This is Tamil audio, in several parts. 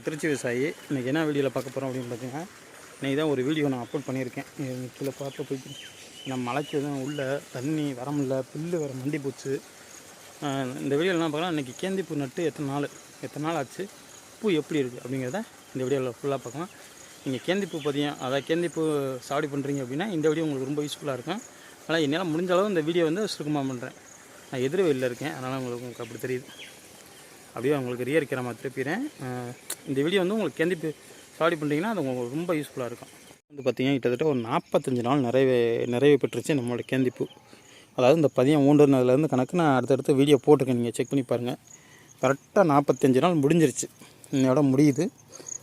திருச்சி விவசாயி. இன்றைக்கி என்ன வீடியோவில் பார்க்க போகிறோம் அப்படின்னு பார்த்தீங்கன்னா, இன்றைக்கி தான் ஒரு வீடியோ நான் அப்லோட் பண்ணியிருக்கேன். கீழே பார்த்து போய்ட்டு நம்ம மலைக்கு எதுவும் உள்ள தண்ணி வர முடியல, புல்லு வேறு மண்டி போச்சு. இந்த வீடியோவில் என்ன பார்க்கலாம், இன்றைக்கி கேந்திப்பூ நட்டு எத்தனை நாள் ஆச்சு, பூ எப்படி இருக்குது அப்படிங்கிறத இந்த வீடியோவில் ஃபுல்லாக பார்க்கலாம். நீங்கள் கேந்திப்பூ பதியம், அதாவது கேந்திப்பூ சாவடி பண்ணுறீங்க அப்படின்னா இந்த வீடியோ உங்களுக்கு ரொம்ப யூஸ்ஃபுல்லாக இருக்கும். அதனால் என்னால் முடிஞ்ச அளவு இந்த வீடியோ வந்து சுருக்கமாக பண்ணுறேன். நான் எதிர் வெளியில் இருக்கேன், அதனால் உங்களுக்கு அப்படி தெரியுது. அப்படியே உங்களுக்கு ரியரிக்கிற மாதிரி திருப்பிடுறேன். இந்த வீடியோ வந்து உங்களுக்கு கேந்திப்பூ சாவடி பண்ணுறீங்கன்னா அது உங்களுக்கு ரொம்ப யூஸ்ஃபுல்லாக இருக்கும். வந்து பார்த்திங்கன்னா கிட்டத்தட்ட ஒரு 45 நாள் நிறைவு பெற்றுச்சு நம்மளோட கேந்திப்பூ. அதாவது இந்த பதியம் ஊண்டுனதுலேருந்து கணக்கு நான் அடுத்தடுத்து வீடியோ போட்டிருக்கேன், நீங்கள் செக் பண்ணி பாருங்கள். கரெக்டாக 45 நாள் முடிஞ்சிருச்சு. இன்னையோட முடியுது.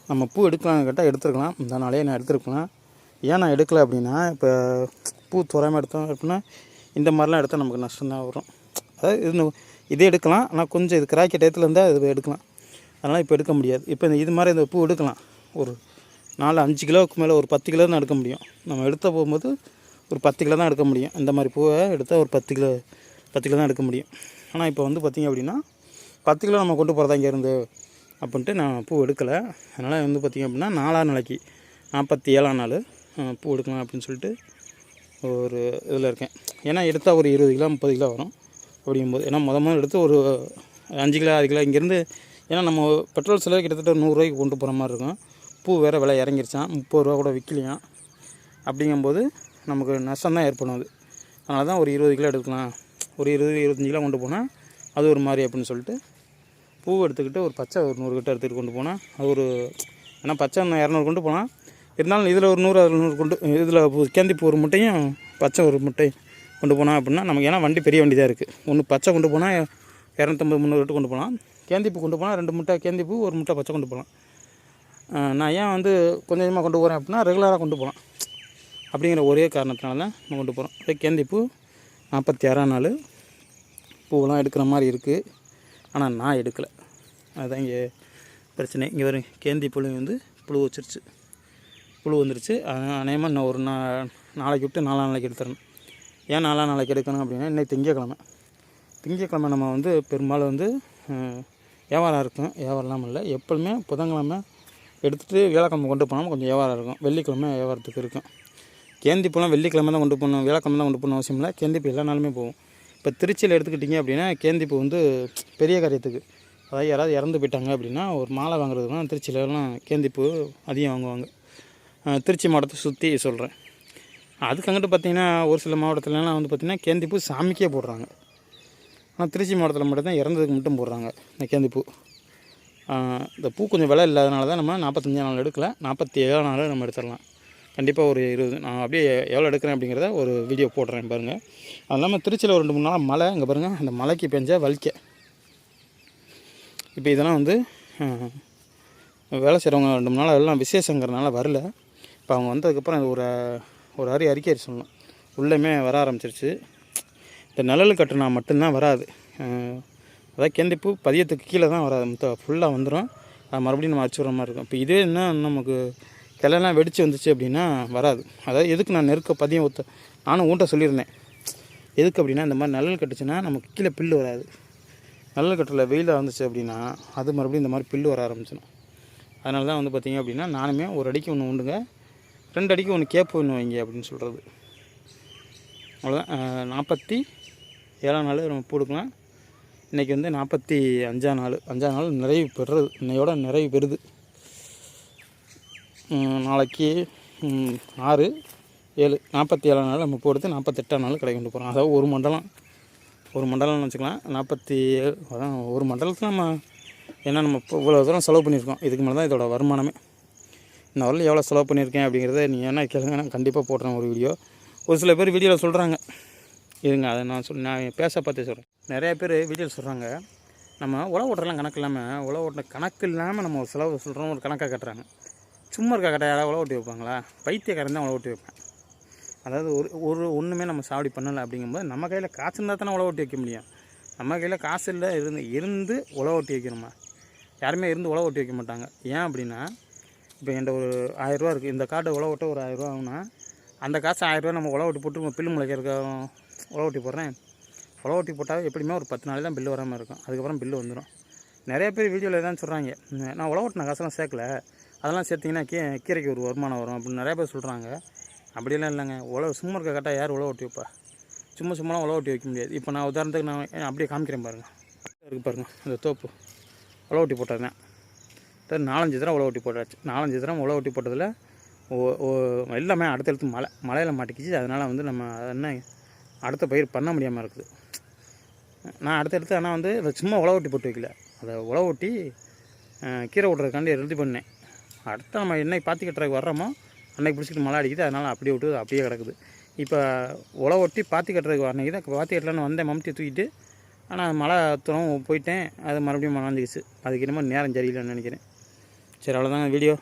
நம்ம பூ எடுக்கலாம்னு கேட்டால் எடுத்துருக்கலாம், இந்த நாளே நான் எடுத்துருக்கலாம். ஏன் நான் எடுக்கலை அப்படின்னா, இப்போ பூ துறாமல் எடுத்தோம் அப்படின்னா இந்த மாதிரிலாம் எடுத்தால் நமக்கு நஷ்டம் தான் வரும். அதாவது இதே எடுக்கலாம், ஆனால் கொஞ்சம் இது கிராக்கி டயத்தில் இருந்தால் இது எடுக்கலாம். அதனால் இப்போ எடுக்க முடியாது. இப்போ இது மாதிரி இந்த பூ எடுக்கலாம், ஒரு 4-5 கிலோவுக்கு மேலே ஒரு 10 கிலோ தான் எடுக்க முடியும். நம்ம எடுத்த போகும்போது ஒரு 10 கிலோ தான் எடுக்க முடியும். இந்த மாதிரி பூவை எடுத்தால் ஒரு 10 கிலோ தான் எடுக்க முடியும். ஆனால் இப்போ வந்து பார்த்திங்க அப்படின்னா 10 கிலோ நம்ம கொண்டு போகிறதா இங்கேருந்து அப்படின்ட்டு நான் பூ எடுக்கலை. அதனால் வந்து பார்த்திங்க அப்படின்னா 4ஆம் நாளைக்கு 47ஆம் நாள் பூ எடுக்கலாம் அப்படின்னு சொல்லிட்டு ஒரு இதில் இருக்கேன். ஏன்னா எடுத்தால் ஒரு 20 கிலோ 30 கிலோ வரும் அப்படிங்கும்போது. ஏன்னா முதல் எடுத்து ஒரு 5 கிலோ 6 கிலோ இங்கேருந்து, ஏன்னா நம்ம பெட்ரோல் செலவு கிட்டத்தட்ட 100 ரூபாய்க்கு கொண்டு போகிற மாதிரி இருக்கும். பூ வேறு விலை இறங்கிருச்சான், 30 ரூபா கூட விற்கலையாம். அப்படிங்கும்போது நமக்கு நஷ்டம் தான் ஏற்படும். அதனால தான் ஒரு 20 கிலோ எடுக்கலாம், ஒரு 20-25 கிலோ கொண்டு போனால் அது ஒரு மாதிரி அப்படின்னு சொல்லிட்டு பூ எடுத்துக்கிட்டு ஒரு பச்சை ஒரு 100 கிட்ட எடுத்துகிட்டு கொண்டு போனால் அது ஒரு, ஏன்னா பச்சை 200 கொண்டு போனால் இருந்தாலும் இதில் ஒரு 100 அதில் 100 கொண்டு, இதில் கேந்திப்பூ ஒரு முட்டையும் பச்சை ஒரு முட்டை கொண்டு போனால் அப்படின்னா நமக்கு, ஏன்னா வண்டி பெரிய வண்டி தான் இருக்குது. ஒன்று பச்சை கொண்டு போனால் 250-300 கொண்டு போகலாம். கேந்திப்பூ கொண்டு போனால் 2 முட்டை கேந்திப்பூ 1 முட்டை பச்சை கொண்டு போகலாம். நான் ஏன் வந்து கொஞ்சம் கொஞ்சமாக கொண்டு போகிறேன் அப்படின்னா ரெகுலராக கொண்டு போகலாம் அப்படிங்கிற ஒரே காரணத்தினால தான் நம்ம கொண்டு போகிறோம். அதே கேந்திப்பூ 46ஆம் நாள் பூவெல்லாம் எடுக்கிற மாதிரி இருக்குது. ஆனால் நான் எடுக்கலை, அதுதான் இங்கே பிரச்சனை. இங்கே வரும் கேந்திப்பூலையும் வந்து புழு வந்துருச்சு. அநேகமாக இன்னும் ஒரு நாளைக்கு விட்டு 4ஆம் நாளைக்கு எடுத்துடணும். ஏன் 4ஆம் நாளைக்கு எடுக்கணும் அப்படின்னா, இன்றைக்கி திங்கக்கிழமை நம்ம வந்து பெரும்பாலும் வந்து வியாபாரம் இருக்கும். வியாபாரம்லாம் இல்லை, எப்போதுமே புதன்கிழமை எடுத்துகிட்டு வியாழக்கிழமை கொண்டு போனாலும் கொஞ்சம் வியாபாரம் இருக்கும். வெள்ளிக்கிழமை வியாபாரத்துக்கு இருக்கும். கேந்திப்பூலாம் வெள்ளிக்கிழமை தான் கொண்டு போகணும், வியாழக்கிழமை தான் கொண்டு போகணும் அவசியம் இல்லை. கேந்திப்பூ எல்லா நாளுமே போகும். இப்போ திருச்சியில் எடுத்துக்கிட்டிங்க அப்படின்னா கேந்திப்பூ வந்து பெரிய காரியத்துக்கு, அதாவது யாராவது இறந்து போயிட்டாங்க அப்படின்னா ஒரு மாலை வாங்குறதுலாம் திருச்சியிலலாம் கேந்திப்பூ அதிகம் வாங்குவாங்க. திருச்சி மாவட்டத்தை சுற்றி சொல்கிறேன். அதுக்கு அங்கிட்டு பார்த்திங்கன்னா ஒரு சில மாவட்டத்துலலாம் வந்து பார்த்திங்கன்னா கேந்திப்பூ சாமிக்கே போடுறாங்க. ஆனால் திருச்சி மாவட்டத்தில் மட்டும்தான் இறந்ததுக்கு மட்டும் போடுறாங்க இந்த கேந்திப்பூ. இந்த பூ கொஞ்சம் விலை இல்லாதனால தான் நம்ம 45 நாள் எடுக்கலை, 47 நாள் நம்ம எடுத்துடலாம். கண்டிப்பாக ஒரு 20, நான் அப்படியே எவ்வளோ எடுக்கிறேன் அப்படிங்கிறத ஒரு வீடியோ போடுறேன் பாருங்கள். அது இல்லாமல் திருச்சியில் ஒரு 2-3 நாள் மழை, இங்கே பாருங்கள் அந்த மலைக்கு பெஞ்ச வலிக்க. இப்போ இதெல்லாம் வந்து வேலை செய்கிறவங்க 2-3 நாள் எல்லாம் விசேஷங்கிறதுனால வரல. இப்போ அவங்க வந்ததுக்கப்புறம் அது ஒரு அறிக்கை சொல்லணும். உள்ளமே வர ஆரம்பிச்சிருச்சு. இந்த நிழல் கட்டுனா மட்டும்தான் வராது. அதாவது கேந்திப்பூ பதியத்துக்கு கீழே தான் வராது, ஃபுல்லாக வந்துடும். அது மறுபடியும் நம்ம அடிச்சு விட்ற மாதிரி இருக்கும். இப்போ இதே என்ன நமக்கு கிளையெல்லாம் வெடித்து வந்துச்சு அப்படின்னா வராது. அதாவது எதுக்கு நான் பதியம் நானும் ஊட்ட சொல்லியிருந்தேன். எதுக்கு அப்படின்னா, இந்த மாதிரி நிழல் கட்டுச்சுன்னா நமக்கு கீழே பில்லு வராது. நிழல் கட்டில் வெயிலாக வந்துச்சு அப்படின்னா அது மறுபடியும் இந்த மாதிரி பில்லு வர ஆரம்பிச்சிடும். அதனால தான் வந்து பார்த்திங்க அப்படின்னா நானுமே ஒரு அடிக்கு ஒன்று உண்டுங்க, 2 அடிக்கு ஒன்று கேப்பு ஒன்று வைங்க அப்படின்னு சொல்கிறது. அவ்வளோதான். 47ஆம் நாள் நம்ம போடுக்கலாம். இன்றைக்கி வந்து 45ஆம் நாள் நிறைவு பெறுறது, இன்னையோட நிறைவு பெறுது. நாளைக்கு 6-7 47ஆம் நாள் நம்ம போடுறது 48ஆம் நாள் கடை கொண்டு போகிறோம். அதாவது ஒரு மண்டலம்னு வச்சுக்கலாம். 47 அதான் ஒரு மண்டலத்தில் நம்ம, ஏன்னா நம்ம இப்போ இவ்வளோ தூரம் செலவு பண்ணியிருக்கோம். இதுக்கு மேலே தான் இதோட வருமானமே. இன்ன வரல எவ்வளோ செலவு பண்ணியிருக்கேன் அப்படிங்கிறத நீங்கள் என்ன கேளுங்க, நான் கண்டிப்பாக போடுறேன் ஒரு வீடியோ. ஒரு சில பேர் வீடியோவில் சொல்கிறாங்க, இருங்க அதை நான் பேச பார்த்தே சொல்கிறேன். நிறையா பேர் வீடியோவில் சொல்கிறாங்க, நம்ம உழவு ஓட்டுறலாம் கணக்கு இல்லாமல் நம்ம ஒரு செலவு சொல்கிறோம், ஒரு கணக்காக கட்டுறாங்க. சும்மா இருக்க கட்ட யாராவது உழவு ஓட்டி வைப்பாங்களா? பைத்தியக்காரன் தான் உழவு ஓட்டி வைப்பேன். அதாவது ஒன்றுமே நம்ம சாவடி பண்ணலை அப்படிங்கும்போது நம்ம கையில் காசு இருந்தால் தானே உழவு ஓட்டி வைக்க முடியும். நம்ம கையில் காசு இல்லை, இருந்து உழவு ஓட்டி வைக்கணுமா? யாருமே இருந்து உழவு ஓட்டி வைக்க மாட்டாங்க. ஏன் அப்படின்னா, இப்போ என்கிட்ட ஒரு 1000 ரூபா இருக்குது, இந்த காட்டை உழவு ஓட்ட ஒரு 1000 ரூபா ஆகுனா அந்த காசு 1000 ரூபா நம்ம உழவு ஓட்டி போட்டு பில்லு முளைக்கிறதுக்கு உழவு ஓட்டி போடுறேன். உழவு ஓட்டி போட்டால் எப்படியுமே ஒரு 10 நாள் தான் பில்லு வராமல் இருக்கும். அதுக்கப்புறம் பில்லு வந்துடும். நிறைய பேர் வீடியோவில் தான் சொல்கிறாங்க, நான் உழவு ஓட்டின காசெல்லாம் சேர்க்கல, அதெல்லாம் சேர்த்திங்கன்னா கீரைக்கு ஒரு வருமானம் வரும் அப்படின்னு நிறைய பேர் சொல்கிறாங்க. அப்படியெல்லாம் இல்லைங்க. சும்மா இருக்க கரெக்டாக யார் உழவு ஓட்டி வைப்பா? சும்மாலாம் உழவு ஓட்டி வைக்க முடியாது. இப்போ நான் உதாரணத்துக்கு நான் அப்படியே காமிக்கிறேன் பாருங்கள். இருக்குது பாருங்கள், இந்த தோப்பு உழவு ஓட்டி போட்டதுதான். 4-5 தடவை உழவு ஓட்டி போட்டாச்சு. 4-5 தடவை உழவு ஓட்டி போட்டதில் எல்லாமே அடுத்தடுத்து மழையில் மாட்டிக்கிச்சு. அதனால் வந்து நம்ம என்ன அடுத்த பயிர் பண்ண முடியாமல் இருக்குது. நான் அடுத்தடுத்து ஆனால் வந்து அதை சும்மா உழவு ஓட்டி போட்டு வைக்கல, அதை உழவு ஓட்டி கீரை ஓட்டுறதுக்காண்டி ரெடி பண்ணேன். அடுத்து நம்ம என்னைக்கு பாத்தி கட்டுறதுக்கு வர்றோமோ அன்றைக்கி பிடிச்சிட்டு மழை அடிக்குது, அதனால் அப்படியே விட்டு அப்படியே கிடக்குது. இப்போ உழவு ஓட்டி பாத்தி கட்டுறதுக்கு அன்றைக்கி தான் பாத்தி கட்டலான்னு வந்தேன், மம்முட்டி தூக்கிட்டு. ஆனால் மழை தூரம் போயிட்டேன், அது மறுபடியும் மழஞ்சிக்கிச்சு. அதுக்கு என்னமோ நேரம் சரியில்லைன்னு நினைக்கிறேன். சரி, அவ்வளோதாங்க வீடியோ.